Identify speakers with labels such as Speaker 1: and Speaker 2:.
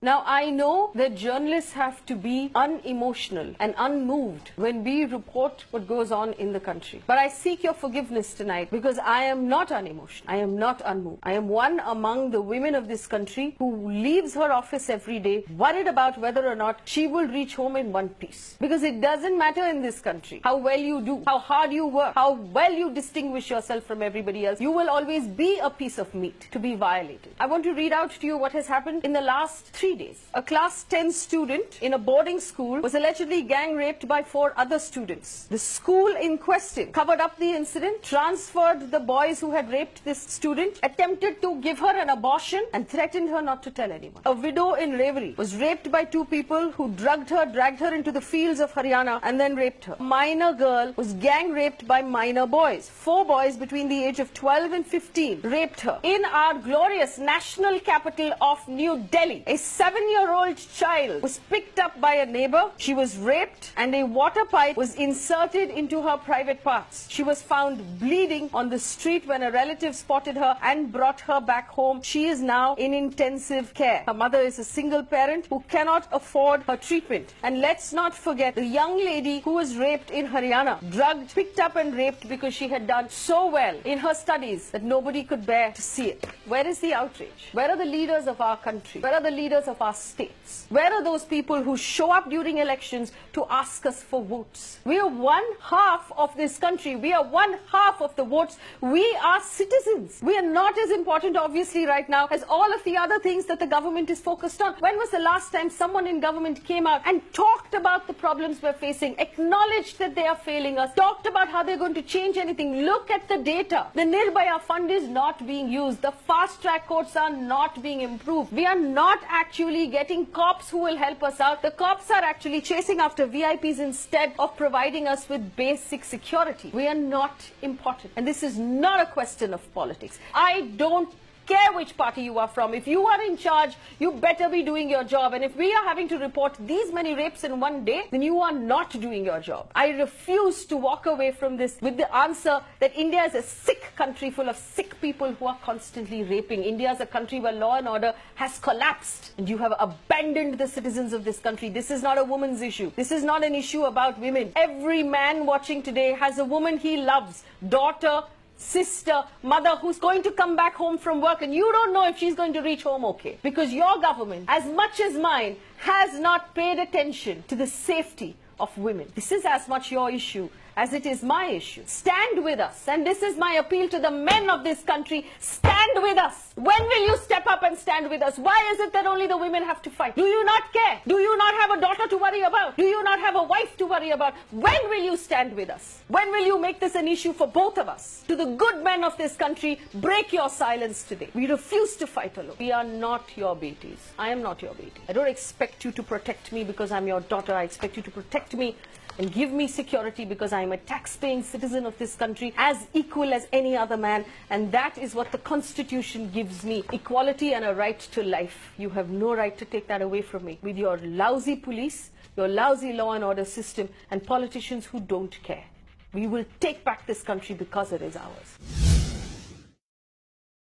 Speaker 1: Now, I know that journalists have to be unemotional and unmoved when we report what goes on in the country. But I seek your forgiveness tonight because I am not unemotional. I am not unmoved. I am one among the women of this country who leaves her office every day worried about whether or not she will reach home in one piece. Because it doesn't matter in this country how well you do, how hard you work, how well you distinguish yourself from everybody else. You will always be a piece of meat to be violated. I want to read out to you what has happened in the last 3 days. A class 10 student in a boarding school was allegedly gang raped by 4 other students. The school in question covered up the incident, transferred the boys who had raped this student, attempted to give her an abortion and threatened her not to tell anyone. A widow in Rewari was raped by 2 people who drugged her, dragged her into the fields of Haryana and then raped her. A minor girl was gang raped by minor boys. 4 boys between the age of 12 and 15 raped her. In our glorious national capital of New Delhi, a 7-year-old child was picked up by a neighbor. She was raped and a water pipe was inserted into her private parts. She was found bleeding on the street when a relative spotted her and brought her back home. She is now in intensive care. Her mother is a single parent who cannot afford her treatment. And let's not forget the young lady who was raped in Haryana, drugged, picked up and raped because she had done so well in her studies that nobody could bear to see it. Where is the outrage? Where are the leaders of our country? Where are the leaders of our states? Where are those people who show up during elections to ask us for votes? We are one half of this country. We are one half of the votes. We are citizens. We are not as important, obviously, right now as all of the other things that the government is focused on. When was the last time someone in government came out and talked about the problems we're facing, acknowledged that they are failing us, talked about how they're going to change anything? Look at the data. The Nirbhaya fund is not being used. The fast track courts are not being improved. We are not actually getting cops who will help us out. The cops are actually chasing after VIPs instead of providing us with basic security. We are not important. And this is not a question of politics. I don't care which party you are from. If you are in charge, you better be doing your job. And if we are having to report these many rapes in one day, then you are not doing your job. I refuse to walk away from this with the answer that India is a sick country full of sick people who are constantly raping. India is a country where law and order has collapsed and you have abandoned the citizens of this country. This is not a woman's issue. This is not an issue about women. Every man watching today has a woman he loves, daughter, sister, mother, who's going to come back home from work and you don't know if she's going to reach home okay. Because your government, as much as mine, has not paid attention to the safety of women. This is as much your issue as it is my issue. Stand with us. And this is my appeal to the men of this country. Stand with us. When will you step up and stand with us? Why is it that only the women have to fight? Do you not care? Do you not have a daughter to worry about? Do you not have a wife to worry about? When will you stand with us? When will you make this an issue for both of us? To the good men of this country, break your silence today. We refuse to fight alone. We are not your beaties. I am not your beatie. I don't expect you to protect me because I'm your daughter. I expect you to protect me and give me security because I am a tax-paying citizen of this country as equal as any other man, and that is what the Constitution gives me, equality and a right to life. You have no right to take that away from me with your lousy police, your lousy law and order system, and politicians who don't care. We will take back this country because it is ours.